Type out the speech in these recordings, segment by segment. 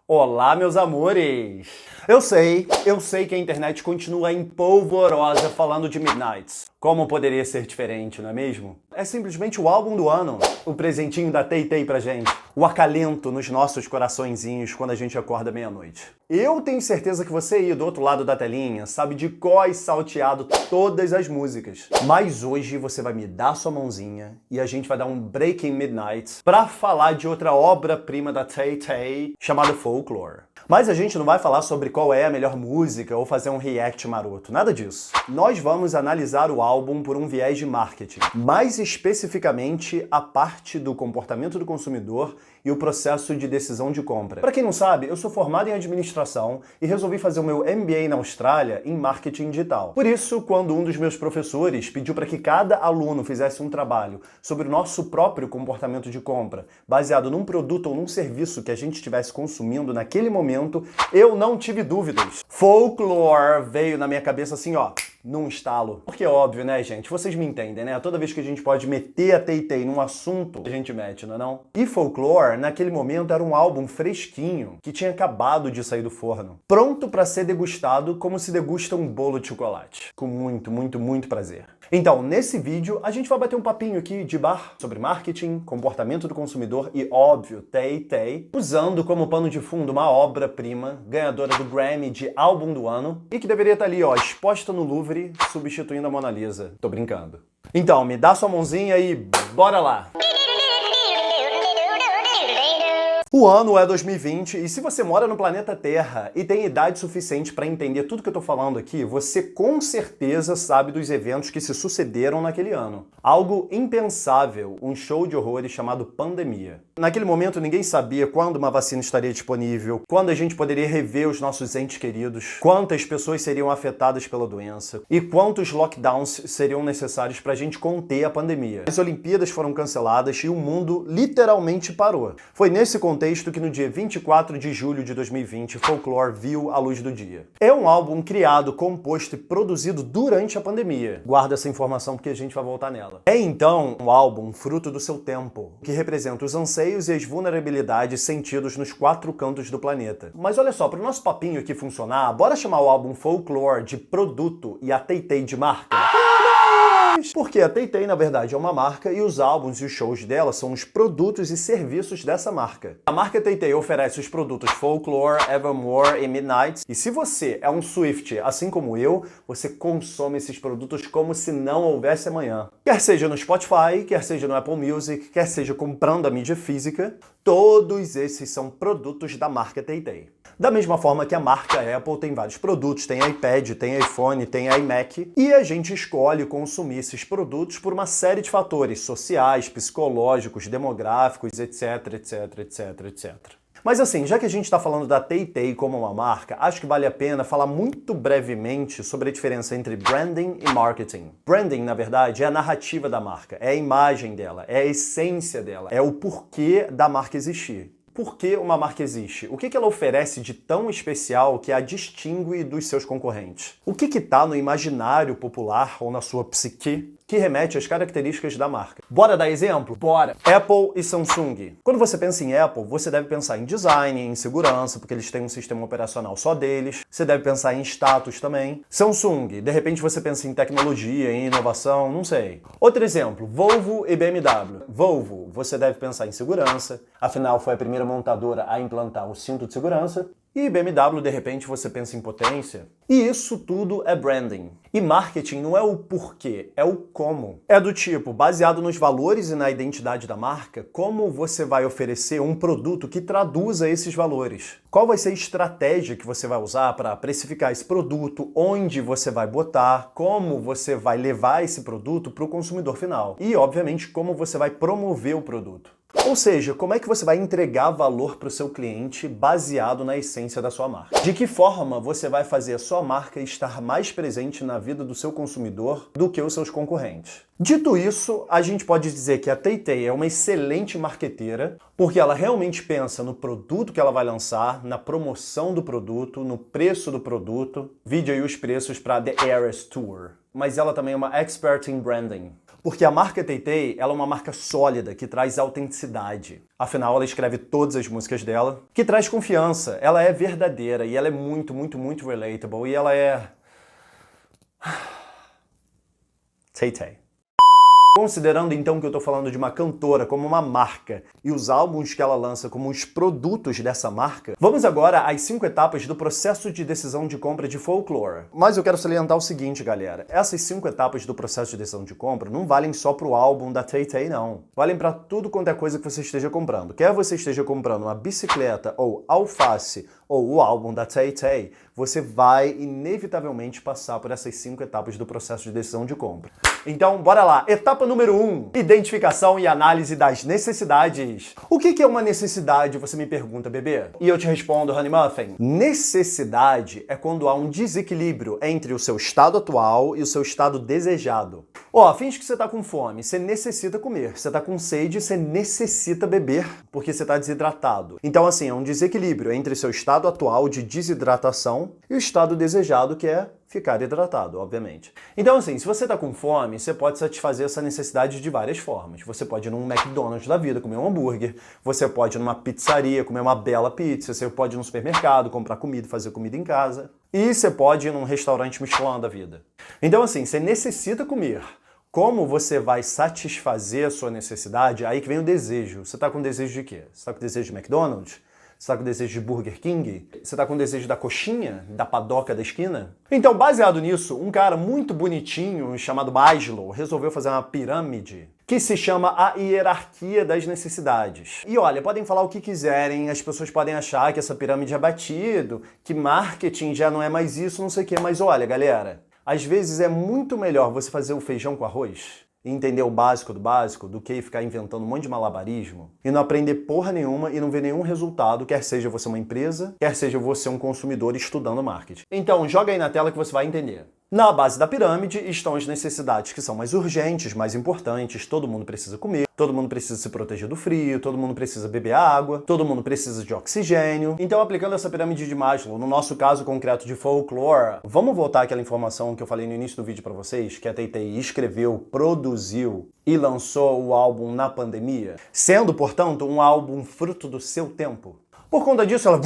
Olá, meus amores! Eu sei que a internet continua empolvorosa falando de Midnights. Como poderia ser diferente, não é mesmo? É simplesmente o álbum do ano, o presentinho da Tay-Tay pra gente, o acalento nos nossos coraçõezinhos quando a gente acorda meia-noite. Eu tenho certeza que você aí do outro lado da telinha sabe de cor e salteado todas as músicas. Mas hoje você vai me dar sua mãozinha e a gente vai dar um break in Midnights pra falar de outra obra-prima da Tay-Tay chamada Folklore. Mas a gente não vai falar sobre qual é a melhor música ou fazer um react maroto, nada disso. Nós vamos analisar o álbum por um viés de marketing, mais especificamente a parte do comportamento do consumidor e o processo de decisão de compra. Para quem não sabe, eu sou formado em administração e resolvi fazer o meu MBA na Austrália em marketing digital. Por isso, quando um dos meus professores pediu para que cada aluno fizesse um trabalho sobre o nosso próprio comportamento de compra, baseado num produto ou num serviço que a gente estivesse consumindo naquele momento, eu não tive dúvidas. Folklore veio na minha cabeça assim, ó, num estalo. Porque é óbvio, né, gente? Vocês me entendem, né? Toda vez que a gente pode meter a Tay-Tay num assunto, a gente mete, não é não? E Folklore, naquele momento, era um álbum fresquinho, que tinha acabado de sair do forno. Pronto pra ser degustado como se degusta um bolo de chocolate. Com muito prazer. Então, nesse vídeo, a gente vai bater um papinho aqui de bar sobre marketing, comportamento do consumidor e, óbvio, Tay-Tay, usando como pano de fundo uma obra-prima, ganhadora do Grammy de álbum do ano, e que deveria estar ali, ó, exposta no Louvre, substituindo a Mona Lisa. Tô brincando. Então, me dá sua mãozinha e bora lá! O ano é 2020 e se você mora no planeta Terra e tem idade suficiente para entender tudo que eu tô falando aqui, você com certeza sabe dos eventos que se sucederam naquele ano. Algo impensável, um show de horrores chamado pandemia. Naquele momento ninguém sabia quando uma vacina estaria disponível, quando a gente poderia rever os nossos entes queridos, quantas pessoas seriam afetadas pela doença e quantos lockdowns seriam necessários para a gente conter a pandemia. As Olimpíadas foram canceladas e o mundo literalmente parou. Foi nesse contexto que no dia 24 de julho de 2020, Folklore viu a luz do dia. É um álbum criado, composto e produzido durante a pandemia. Guarda essa informação porque a gente vai voltar nela. É então um álbum fruto do seu tempo, que representa os anseios e as vulnerabilidades sentidos nos 4 cantos do planeta. Mas olha só, para o nosso papinho aqui funcionar, bora chamar o álbum Folklore de produto e a Tay-Tay de marca? Porque a Tay-Tay, na verdade, é uma marca e os álbuns e os shows dela são os produtos e serviços dessa marca. A marca Tay-Tay oferece os produtos Folklore, Evermore e Midnights. E se você é um Swiftie, assim como eu, você consome esses produtos como se não houvesse amanhã. Quer seja no Spotify, quer seja no Apple Music, quer seja comprando a mídia física, todos esses são produtos da marca Tay-Tay. Da mesma forma que a marca Apple tem vários produtos, tem iPad, tem iPhone, tem iMac, e a gente escolhe consumir esses produtos por uma série de fatores sociais, psicológicos, demográficos, etc. Mas assim, já que a gente está falando da Tay-Tay como uma marca, acho que vale a pena falar muito brevemente sobre a diferença entre branding e marketing. Branding, na verdade, é a narrativa da marca, é a imagem dela, é a essência dela, é o porquê da marca existir. Por que uma marca existe? O que ela oferece de tão especial que a distingue dos seus concorrentes? O que está no imaginário popular ou na sua psique que remete às características da marca? Bora dar exemplo? Bora! Apple e Samsung. Quando você pensa em Apple, você deve pensar em design, em segurança, porque eles têm um sistema operacional só deles. Você deve pensar em status também. Samsung, de repente você pensa em tecnologia, em inovação, não sei. Outro exemplo, Volvo e BMW. Volvo, você deve pensar em segurança, afinal foi a primeira montadora a implantar o cinto de segurança. E BMW, de repente, você pensa em potência. E isso tudo é branding. E marketing não é o porquê, é o como. É do tipo, baseado nos valores e na identidade da marca, como você vai oferecer um produto que traduza esses valores. Qual vai ser a estratégia que você vai usar para precificar esse produto, onde você vai botar, como você vai levar esse produto para o consumidor final. E, obviamente, como você vai promover o produto. Ou seja, como é que você vai entregar valor para o seu cliente baseado na essência da sua marca? De que forma você vai fazer a sua marca estar mais presente na vida do seu consumidor do que os seus concorrentes? Dito isso, a gente pode dizer que a Tay-Tay é uma excelente marqueteira porque ela realmente pensa no produto que ela vai lançar, na promoção do produto, no preço do produto. Vide aí os preços para The Eras Tour. Mas ela também é uma expert em branding. Porque a marca Tay-Tay, ela é uma marca sólida, que traz autenticidade. Afinal, ela escreve todas as músicas dela, que traz confiança. Ela é verdadeira e ela é muito, muito, muito relatable. E ela é... Tay-Tay. Considerando então que eu tô falando de uma cantora como uma marca e os álbuns que ela lança como os produtos dessa marca, vamos agora às 5 etapas do processo de decisão de compra de Folklore. Mas eu quero salientar o seguinte, galera. Essas 5 etapas do processo de decisão de compra não valem só pro álbum da Tay-Tay, não. Valem pra tudo quanto é coisa que você esteja comprando. Quer você esteja comprando uma bicicleta ou alface ou o álbum da Tay-Tay, você vai inevitavelmente passar por essas 5 etapas do processo de decisão de compra. Então, bora lá. Etapa número 1, identificação e análise das necessidades. O que é uma necessidade, você me pergunta, bebê? E eu te respondo, Honey Muffin. Necessidade é quando há um desequilíbrio entre o seu estado atual e o seu estado desejado. Ó, finge que você tá com fome, você necessita comer. Você tá com sede, você necessita beber, porque você tá desidratado. Então, assim, é um desequilíbrio entre o seu estado atual de desidratação e o estado desejado, que é ficar hidratado, obviamente. Então, assim, se você tá com fome, você pode satisfazer essa necessidade de várias formas. Você pode ir num McDonald's da vida, comer um hambúrguer. Você pode ir numa pizzaria, comer uma bela pizza. Você pode ir no supermercado, comprar comida, fazer comida em casa. E você pode ir num restaurante Michelin da vida. Então, assim, você necessita comer. Como você vai satisfazer a sua necessidade? Aí que vem o desejo. Você tá com desejo de quê? Você tá com desejo de McDonald's? Você tá com desejo de Burger King? Você tá com desejo da coxinha? Da padoca da esquina? Então, baseado nisso, um cara muito bonitinho chamado Maslow resolveu fazer uma pirâmide que se chama a hierarquia das necessidades. E olha, podem falar o que quiserem, as pessoas podem achar que essa pirâmide é batido, que marketing já não é mais isso, não sei o quê, mas olha, galera, às vezes é muito melhor você fazer o feijão com arroz e entender o básico do que ficar inventando um monte de malabarismo e não aprender porra nenhuma e não ver nenhum resultado, quer seja você uma empresa, quer seja você um consumidor estudando marketing. Então, joga aí na tela que você vai entender. Na base da pirâmide estão as necessidades que são mais urgentes, mais importantes. Todo mundo precisa comer, todo mundo precisa se proteger do frio, todo mundo precisa beber água, todo mundo precisa de oxigênio. Então, aplicando essa pirâmide de Maslow, no nosso caso concreto de Folklore, vamos voltar àquela informação que eu falei no início do vídeo pra vocês, que a Tay-Tay escreveu, produziu e lançou o álbum na pandemia, sendo, portanto, um álbum fruto do seu tempo. Por conta disso, ela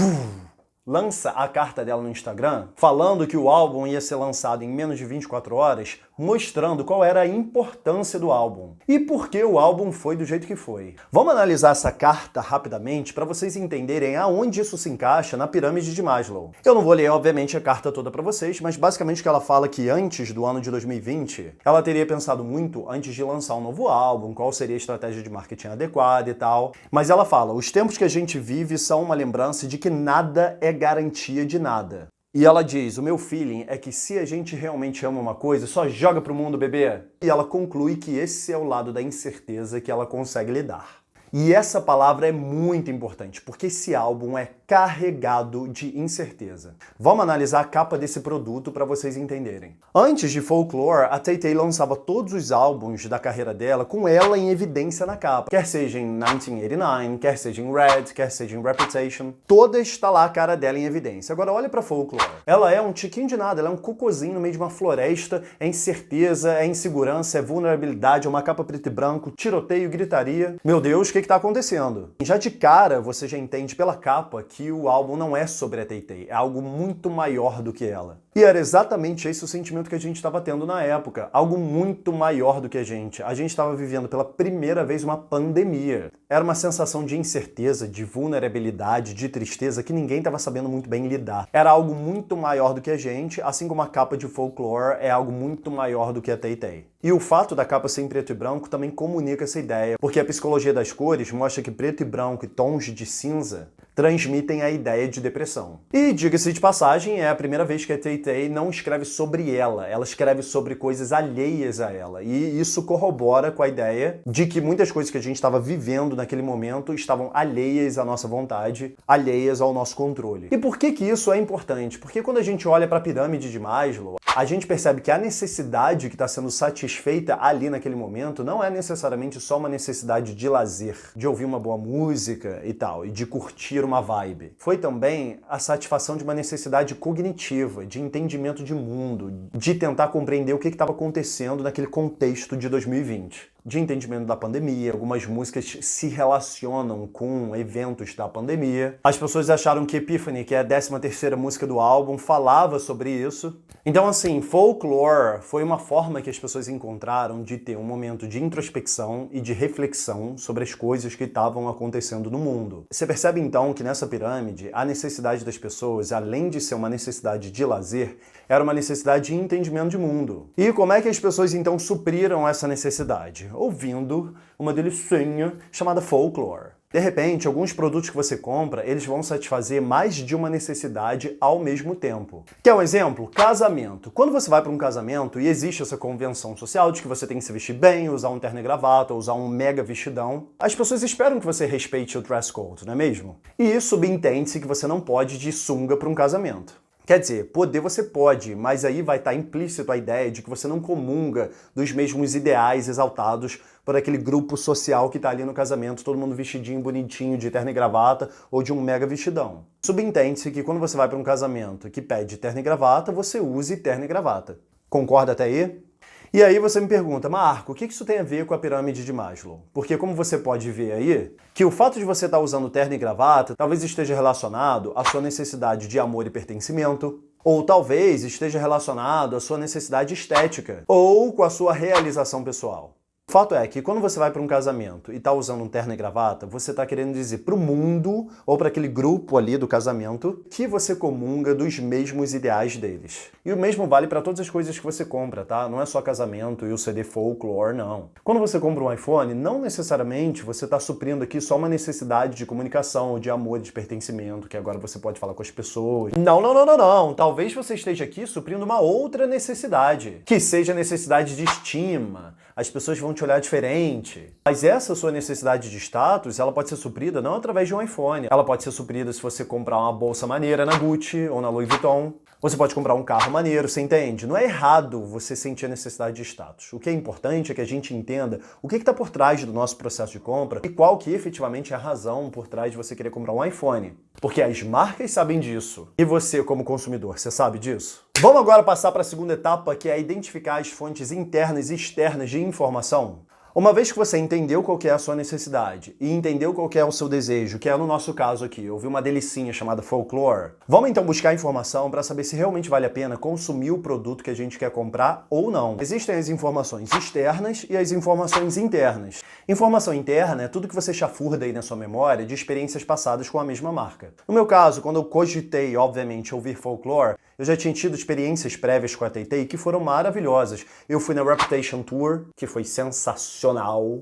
lança a carta dela no Instagram, falando que o álbum ia ser lançado em menos de 24 horas, mostrando qual era a importância do álbum e por que o álbum foi do jeito que foi. Vamos analisar essa carta rapidamente para vocês entenderem aonde isso se encaixa na pirâmide de Maslow. Eu não vou ler, obviamente, a carta toda para vocês, mas basicamente que ela fala que antes do ano de 2020, ela teria pensado muito antes de lançar um novo álbum, qual seria a estratégia de marketing adequada e tal. Mas ela fala, os tempos que a gente vive são uma lembrança de que nada é garantia de nada. E ela diz, o meu feeling é que se a gente realmente ama uma coisa, só joga pro mundo, bebê. E ela conclui que esse é o lado da incerteza que ela consegue lidar. E essa palavra é muito importante, porque esse álbum é carregado de incerteza. Vamos analisar a capa desse produto para vocês entenderem. Antes de Folklore, a Tay-Tay lançava todos os álbuns da carreira dela com ela em evidência na capa. Quer seja em 1989, quer seja em Red, quer seja em Reputation, toda está lá a cara dela em evidência. Agora olha para Folklore. Ela é um tiquinho de nada, ela é um cocôzinho no meio de uma floresta, é incerteza, é insegurança, é vulnerabilidade, é uma capa preto e branco, tiroteio, gritaria. Meu Deus, o que está acontecendo? Já de cara, você já entende pela capa que o álbum não é sobre a Tay-Tay, é algo muito maior do que ela. E era exatamente esse o sentimento que a gente estava tendo na época, algo muito maior do que a gente. A gente estava vivendo pela primeira vez uma pandemia. Era uma sensação de incerteza, de vulnerabilidade, de tristeza que ninguém estava sabendo muito bem lidar. Era algo muito maior do que a gente, assim como a capa de Folklore é algo muito maior do que a Tay-Tay. E o fato da capa ser em preto e branco também comunica essa ideia, porque a psicologia das cores mostra que preto e branco e tons de cinza transmitem a ideia de depressão. E, diga-se de passagem, é a primeira vez que a Tay-Tay não escreve sobre ela escreve sobre coisas alheias a ela. E isso corrobora com a ideia de que muitas coisas que a gente estava vivendo naquele momento estavam alheias à nossa vontade, alheias ao nosso controle. E por que isso é importante? Porque quando a gente olha para a pirâmide de Maslow, a gente percebe que a necessidade que está sendo satisfeita ali naquele momento não é necessariamente só uma necessidade de lazer, de ouvir uma boa música e tal, e de curtir uma vibe. Foi também a satisfação de uma necessidade cognitiva, de entendimento de mundo, de tentar compreender o que estava acontecendo naquele contexto de 2020. De entendimento da pandemia, algumas músicas se relacionam com eventos da pandemia. As pessoas acharam que Epiphany, que é a 13ª música do álbum, falava sobre isso. Então, assim, Folklore foi uma forma que as pessoas encontraram de ter um momento de introspecção e de reflexão sobre as coisas que estavam acontecendo no mundo. Você percebe, então, que nessa pirâmide, a necessidade das pessoas, além de ser uma necessidade de lazer, era uma necessidade de entendimento de mundo. E como é que as pessoas, então, supriram essa necessidade? Ouvindo uma delicinha chamada Folklore. De repente, alguns produtos que você compra, eles vão satisfazer mais de uma necessidade ao mesmo tempo. Quer um exemplo? Casamento. Quando você vai para um casamento e existe essa convenção social de que você tem que se vestir bem, usar um terno e gravata, usar um mega vestidão, as pessoas esperam que você respeite o dress code, não é mesmo? E isso subentende-se que você não pode ir de sunga para um casamento. Quer dizer, poder você pode, mas aí vai estar implícito a ideia de que você não comunga dos mesmos ideais exaltados por aquele grupo social que está ali no casamento, todo mundo vestidinho, bonitinho, de terno e gravata ou de um mega vestidão. Subentende-se que quando você vai para um casamento que pede terno e gravata, você use terno e gravata. Concorda até aí? E aí você me pergunta, Marco, o que isso tem a ver com a pirâmide de Maslow? Porque como você pode ver aí, que o fato de você estar usando terno e gravata talvez esteja relacionado à sua necessidade de amor e pertencimento, ou talvez esteja relacionado à sua necessidade estética, ou com a sua realização pessoal. O fato é que quando você vai para um casamento e está usando um terno e gravata, você está querendo dizer para o mundo, ou para aquele grupo ali do casamento, que você comunga dos mesmos ideais deles. E o mesmo vale para todas as coisas que você compra, tá? Não é só casamento e o CD Folklore, não. Quando você compra um iPhone, não necessariamente você está suprindo aqui só uma necessidade de comunicação, de amor, de pertencimento, que agora você pode falar com as pessoas. Não. Talvez você esteja aqui suprindo uma outra necessidade, que seja a necessidade de estima. As pessoas vão te olhar diferente. Mas essa sua necessidade de status, ela pode ser suprida não através de um iPhone. Ela pode ser suprida se você comprar uma bolsa maneira na Gucci ou na Louis Vuitton. Você pode comprar um carro maneiro, você entende? Não é errado você sentir a necessidade de status. O que é importante é que a gente entenda o que está por trás do nosso processo de compra e qual que efetivamente é a razão por trás de você querer comprar um iPhone. Porque as marcas sabem disso. E você, como consumidor, você sabe disso? Vamos agora passar para a segunda etapa, que é identificar as fontes internas e externas de informação. Uma vez que você entendeu qual que é a sua necessidade e entendeu qual que é o seu desejo, que é no nosso caso aqui, eu vi uma delicinha chamada Folklore, vamos então buscar informação para saber se realmente vale a pena consumir o produto que a gente quer comprar ou não. Existem as informações externas e as informações internas. Informação interna é tudo que você chafurda aí na sua memória de experiências passadas com a mesma marca. No meu caso, quando eu cogitei, obviamente, ouvir Folklore, eu já tinha tido experiências prévias com a Tay-Tay que foram maravilhosas. Eu fui na Reputation Tour, que foi sensacional.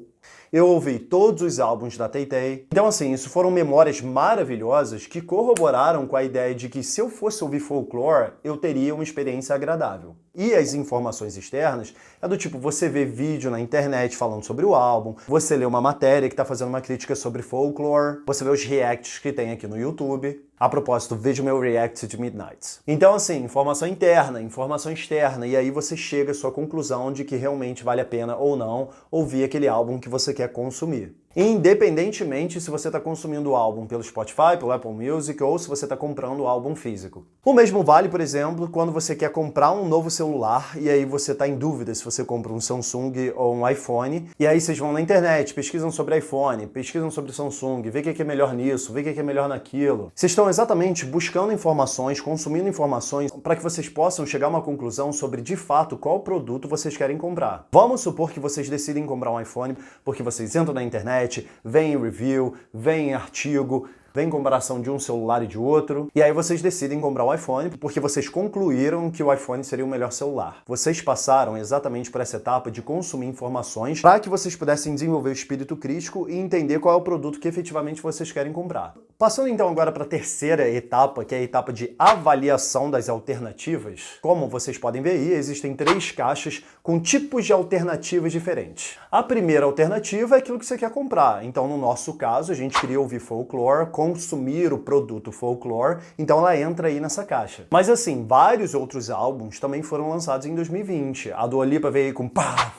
Eu ouvi todos os álbuns da Tay-Tay. Então, assim, isso foram memórias maravilhosas que corroboraram com a ideia de que se eu fosse ouvir Folklore, eu teria uma experiência agradável. E as informações externas é do tipo, você vê vídeo na internet falando sobre o álbum, você lê uma matéria que está fazendo uma crítica sobre Folklore, você vê os reacts que tem aqui no YouTube. A propósito, veja o meu react de Midnight. Então, assim, informação interna, informação externa, e aí você chega à sua conclusão de que realmente vale a pena ou não ouvir aquele álbum que você quer consumir. Independentemente se você está consumindo o álbum pelo Spotify, pelo Apple Music ou se você está comprando o álbum físico. O mesmo vale, por exemplo, quando você quer comprar um novo celular e aí você está em dúvida se você compra um Samsung ou um iPhone, e aí vocês vão na internet, pesquisam sobre iPhone, pesquisam sobre Samsung, vê o que é melhor nisso, vê o que é melhor naquilo. Vocês estão exatamente buscando informações, consumindo informações para que vocês possam chegar a uma conclusão sobre, de fato, qual produto vocês querem comprar. Vamos supor que vocês decidem comprar um iPhone porque vocês entram na internet, vem review, vem artigo, vem comparação de um celular e de outro, e aí vocês decidem comprar um iPhone porque vocês concluíram que o iPhone seria o melhor celular. Vocês passaram exatamente por essa etapa de consumir informações para que vocês pudessem desenvolver o espírito crítico e entender qual é o produto que efetivamente vocês querem comprar. Passando então agora para a terceira etapa, que é a etapa de avaliação das alternativas. Como vocês podem ver aí, existem 3 caixas com tipos de alternativas diferentes. A primeira alternativa é aquilo que você quer comprar. Então, no nosso caso, a gente queria ouvir Folklore, consumir o produto Folklore, então ela entra aí nessa caixa. Mas assim, vários outros álbuns também foram lançados em 2020. A Dua Lipa veio com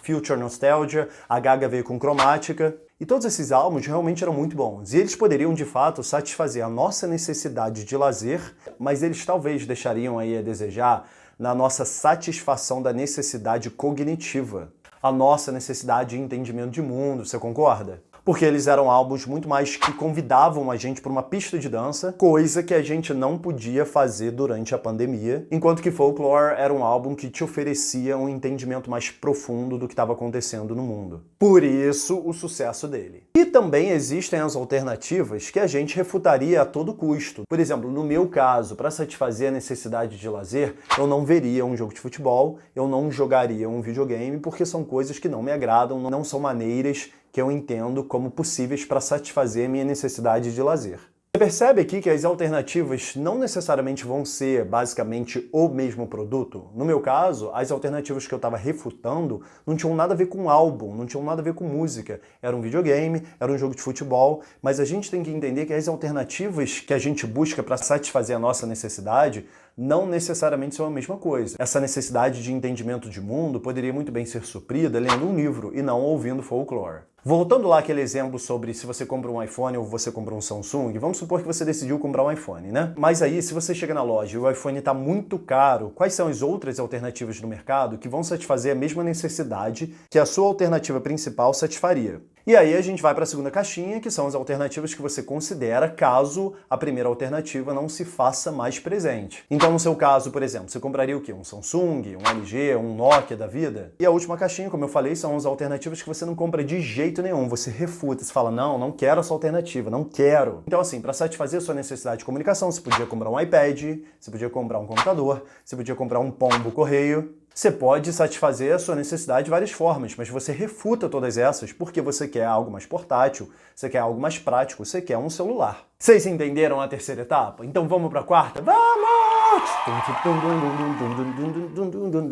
Future Nostalgia, a Gaga veio com Chromatica. E todos esses álbuns realmente eram muito bons. E eles poderiam, de fato, satisfazer a nossa necessidade de lazer, mas eles talvez deixariam aí a desejar na nossa satisfação da necessidade cognitiva, a nossa necessidade de entendimento de mundo, você concorda? Porque eles eram álbuns muito mais que convidavam a gente para uma pista de dança, coisa que a gente não podia fazer durante a pandemia, enquanto que Folklore era um álbum que te oferecia um entendimento mais profundo do que estava acontecendo no mundo. Por isso, o sucesso dele. E também existem as alternativas que a gente refutaria a todo custo. Por exemplo, no meu caso, para satisfazer a necessidade de lazer, eu não veria um jogo de futebol, eu não jogaria um videogame, porque são coisas que não me agradam, não são maneiras que eu entendo como possíveis para satisfazer a minha necessidade de lazer. Você percebe aqui que as alternativas não necessariamente vão ser basicamente o mesmo produto? No meu caso, as alternativas que eu estava refutando não tinham nada a ver com álbum, não tinham nada a ver com música. Era um videogame, era um jogo de futebol, mas a gente tem que entender que as alternativas que a gente busca para satisfazer a nossa necessidade não necessariamente são a mesma coisa. Essa necessidade de entendimento de mundo poderia muito bem ser suprida lendo um livro e não ouvindo Folklore. Voltando lá aquele exemplo sobre se você compra um iPhone ou você compra um Samsung, vamos supor que você decidiu comprar um iPhone, né? Mas aí, se você chega na loja e o iPhone está muito caro, quais são as outras alternativas no mercado que vão satisfazer a mesma necessidade que a sua alternativa principal satisfaria? E aí a gente vai para a segunda caixinha, que são as alternativas que você considera caso a primeira alternativa não se faça mais presente. Então, no seu caso, por exemplo, você compraria o quê? Um Samsung, um LG, um Nokia da vida? E a última caixinha, como eu falei, são as alternativas que você não compra de jeito nenhum. Você refuta, você fala, não quero essa alternativa, não quero. Então, assim, para satisfazer a sua necessidade de comunicação, você podia comprar um iPad, você podia comprar um computador, você podia comprar um pombo correio. Você pode satisfazer a sua necessidade de várias formas, mas você refuta todas essas porque você quer algo mais portátil, você quer algo mais prático, você quer um celular. Vocês entenderam a terceira etapa? Então vamos para a quarta? Vamos!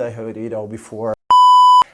I heard it all before.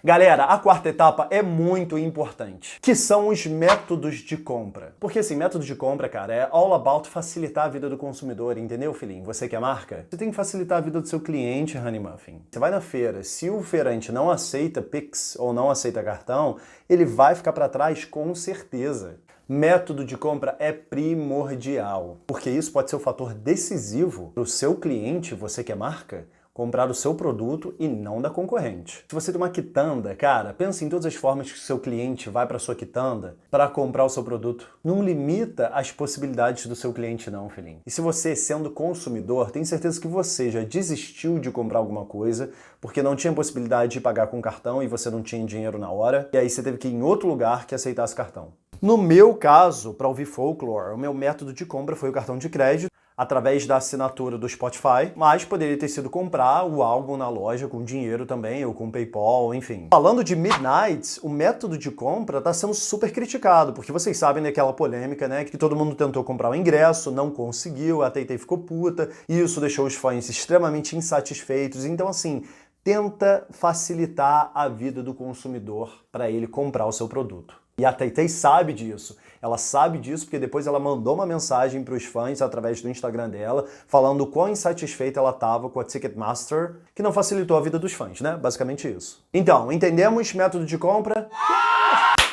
Galera, a quarta etapa é muito importante, que são os métodos de compra. Porque assim, método de compra, cara, é all about facilitar a vida do consumidor, entendeu, filhinho? Você que é marca, você tem que facilitar a vida do seu cliente, Honey Muffin. Você vai na feira, se o feirante não aceita Pix ou não aceita cartão, ele vai ficar para trás com certeza. Método de compra é primordial, porque isso pode ser o fator decisivo para o seu cliente, você que é marca, comprar o seu produto e não da concorrente. Se você tem uma quitanda, cara, pensa em todas as formas que o seu cliente vai para sua quitanda para comprar o seu produto. Não limita as possibilidades do seu cliente não, filhinho. E se você, sendo consumidor, tem certeza que você já desistiu de comprar alguma coisa porque não tinha possibilidade de pagar com cartão e você não tinha dinheiro na hora, e aí você teve que ir em outro lugar que aceitasse cartão. No meu caso, para ouvir Folklore, o meu método de compra foi o cartão de crédito, através da assinatura do Spotify, mas poderia ter sido comprar o álbum na loja com dinheiro também, ou com PayPal, enfim. Falando de Midnight, o método de compra está sendo super criticado, porque vocês sabem daquela polêmica, né, que todo mundo tentou comprar o ingresso, não conseguiu, a Tay-Tay ficou puta, e isso deixou os fãs extremamente insatisfeitos. Então, assim, tenta facilitar a vida do consumidor para ele comprar o seu produto. E a Tay-Tay sabe disso. Ela sabe disso porque depois ela mandou uma mensagem para os fãs através do Instagram dela, falando o quão insatisfeita ela estava com a Ticketmaster, que não facilitou a vida dos fãs, né? Basicamente isso. Então, entendemos método de compra?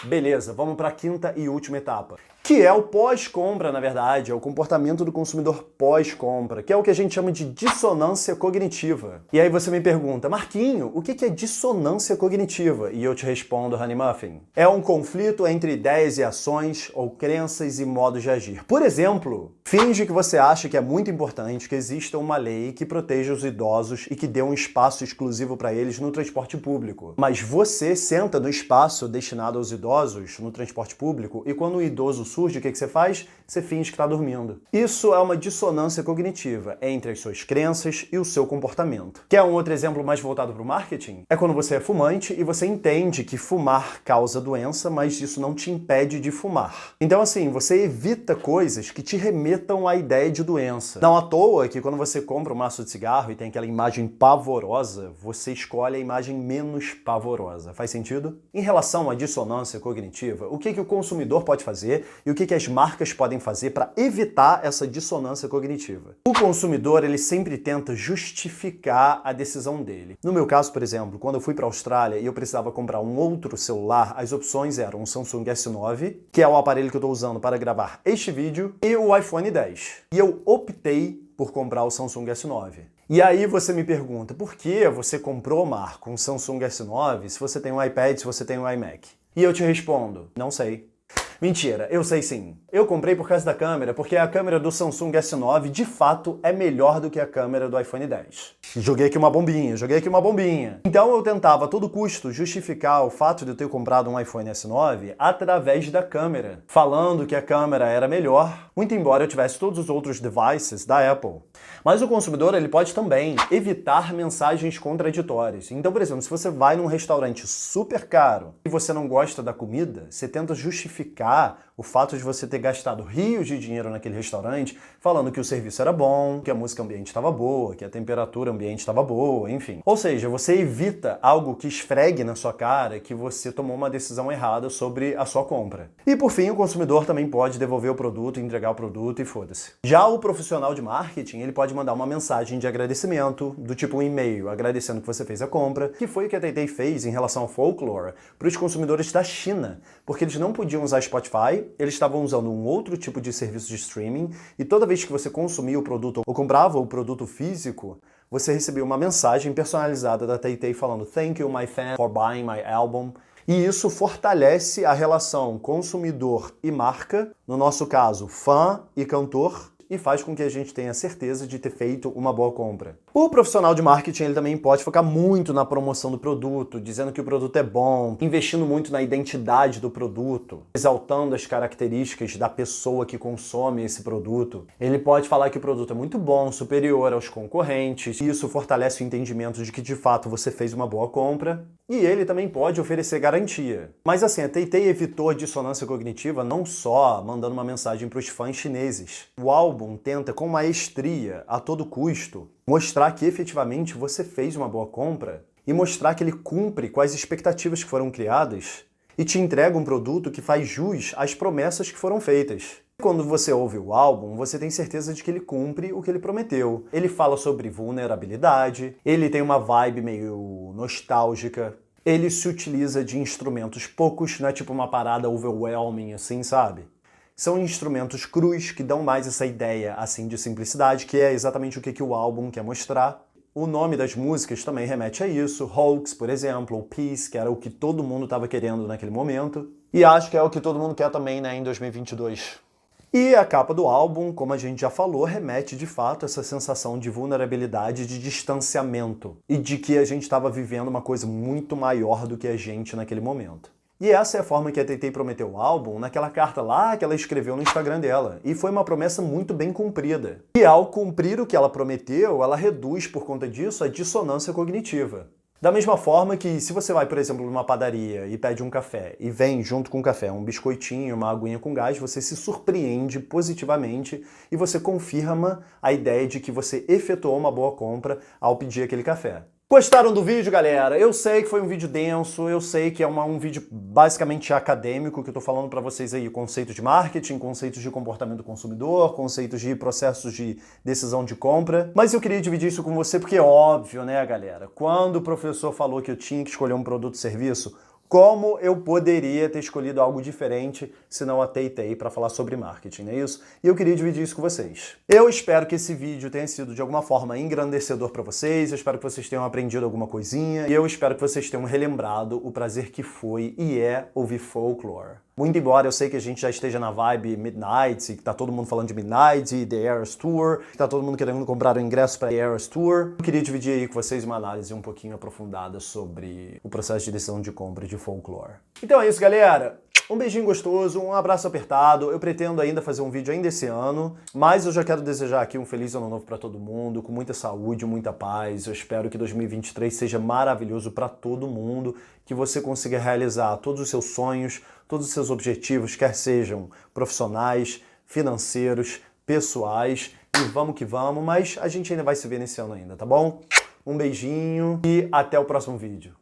Beleza, vamos para a quinta e última etapa, que é o pós-compra, na verdade, é o comportamento do consumidor pós-compra, que é o que a gente chama de dissonância cognitiva. E aí você me pergunta, Marquinho, o que é dissonância cognitiva? E eu te respondo, Honey Muffin, é um conflito entre ideias e ações ou crenças e modos de agir. Por exemplo, finge que você acha que é muito importante que exista uma lei que proteja os idosos e que dê um espaço exclusivo para eles no transporte público. Mas você senta no espaço destinado aos idosos no transporte público e quando o idoso surge, o que você faz? Você finge que está dormindo. Isso é uma dissonância cognitiva entre as suas crenças e o seu comportamento. Quer um outro exemplo mais voltado para o marketing? É quando você é fumante e você entende que fumar causa doença, mas isso não te impede de fumar. Então, assim, você evita coisas que te remetam à ideia de doença. Não à toa que quando você compra um maço de cigarro e tem aquela imagem pavorosa, você escolhe a imagem menos pavorosa. Faz sentido? Em relação à dissonância cognitiva, o que o consumidor pode fazer e e o que as marcas podem fazer para evitar essa dissonância cognitiva. O consumidor, ele sempre tenta justificar a decisão dele. No meu caso, por exemplo, quando eu fui para a Austrália e eu precisava comprar um outro celular, as opções eram o Samsung S9, que é o aparelho que eu estou usando para gravar este vídeo, e o iPhone 10. E eu optei por comprar o Samsung S9. E aí você me pergunta, por que você comprou, Marco, um Samsung S9 se você tem um iPad, se você tem um iMac? E eu te respondo, não sei. Mentira, eu sei sim. Eu comprei por causa da câmera, porque a câmera do Samsung S9 de fato é melhor do que a câmera do iPhone 10. Joguei aqui uma bombinha. Então eu tentava a todo custo justificar o fato de eu ter comprado um iPhone S9 através da câmera, falando que a câmera era melhor, muito embora eu tivesse todos os outros devices da Apple. Mas o consumidor, ele pode também evitar mensagens contraditórias. Então, por exemplo, se você vai num restaurante super caro e você não gosta da comida, você tenta justificar o fato de você ter gastado rios de dinheiro naquele restaurante, falando que o serviço era bom, que a música ambiente estava boa, que a temperatura ambiente estava boa, enfim. Ou seja, você evita algo que esfregue na sua cara que você tomou uma decisão errada sobre a sua compra. E por fim, o consumidor também pode devolver o produto, entregar o produto e foda-se. Já o profissional de marketing, ele pode mandar uma mensagem de agradecimento, do tipo um e-mail agradecendo que você fez a compra, que foi o que a TateTay fez em relação ao Folklore para os consumidores da China, porque eles não podiam usar Spotify, eles estavam usando um outro tipo de serviço de streaming, e toda vez que você consumia o produto ou comprava o produto físico, você recebia uma mensagem personalizada da TateTay falando "Thank you, my fan, for buying my album". E isso fortalece a relação consumidor e marca, no nosso caso, fã e cantor, e faz com que a gente tenha certeza de ter feito uma boa compra. O profissional de marketing, ele também pode focar muito na promoção do produto, dizendo que o produto é bom, investindo muito na identidade do produto, exaltando as características da pessoa que consome esse produto. Ele pode falar que o produto é muito bom, superior aos concorrentes, e isso fortalece o entendimento de que de fato você fez uma boa compra. E ele também pode oferecer garantia. Mas assim, a TateTay evitou a dissonância cognitiva não só mandando uma mensagem para os fãs chineses. O álbum tenta, com maestria, a todo custo, mostrar que efetivamente você fez uma boa compra e mostrar que ele cumpre com as expectativas que foram criadas e te entrega um produto que faz jus às promessas que foram feitas. Quando você ouve o álbum, você tem certeza de que ele cumpre o que ele prometeu. Ele fala sobre vulnerabilidade, ele tem uma vibe meio nostálgica, ele se utiliza de instrumentos poucos, não é tipo uma parada overwhelming assim, sabe? São instrumentos crus que dão mais essa ideia assim de simplicidade, que é exatamente o que o álbum quer mostrar. O nome das músicas também remete a isso. Hoax, por exemplo, ou Peace, que era o que todo mundo estava querendo naquele momento. E acho que é o que todo mundo quer também, né, em 2022. E a capa do álbum, como a gente já falou, remete de fato a essa sensação de vulnerabilidade, de distanciamento e de que a gente estava vivendo uma coisa muito maior do que a gente naquele momento. E essa é a forma que a TateTay prometeu o álbum naquela carta lá que ela escreveu no Instagram dela. E foi uma promessa muito bem cumprida. E ao cumprir o que ela prometeu, ela reduz por conta disso a dissonância cognitiva. Da mesma forma que se você vai, por exemplo, numa padaria e pede um café e vem junto com o café um biscoitinho, uma aguinha com gás, você se surpreende positivamente e você confirma a ideia de que você efetuou uma boa compra ao pedir aquele café. Gostaram do vídeo, galera? Eu sei que foi um vídeo denso, eu sei que é um vídeo basicamente acadêmico, que eu tô falando pra vocês aí conceitos de marketing, conceitos de comportamento do consumidor, conceitos de processos de decisão de compra, mas eu queria dividir isso com você porque é óbvio, né, galera? Quando o professor falou que eu tinha que escolher um produto ou serviço, como eu poderia ter escolhido algo diferente se não a TateTay para falar sobre marketing, não é isso? E eu queria dividir isso com vocês. Eu espero que esse vídeo tenha sido de alguma forma engrandecedor para vocês, eu espero que vocês tenham aprendido alguma coisinha, e eu espero que vocês tenham relembrado o prazer que foi e é ouvir Folklore. Muito embora eu sei que a gente já esteja na vibe Midnight, que tá todo mundo falando de Midnight e The Eras Tour, que tá todo mundo querendo comprar o ingresso para The Eras Tour, eu queria dividir aí com vocês uma análise um pouquinho aprofundada sobre o processo de decisão de compra de Folklore. Então é isso, galera! Um beijinho gostoso, um abraço apertado. Eu pretendo ainda fazer um vídeo ainda esse ano, mas eu já quero desejar aqui um feliz ano novo para todo mundo, com muita saúde, muita paz. Eu espero que 2023 seja maravilhoso para todo mundo, que você consiga realizar todos os seus sonhos, todos os seus objetivos, quer sejam profissionais, financeiros, pessoais, e vamos que vamos, mas a gente ainda vai se ver nesse ano ainda, tá bom? Um beijinho e até o próximo vídeo.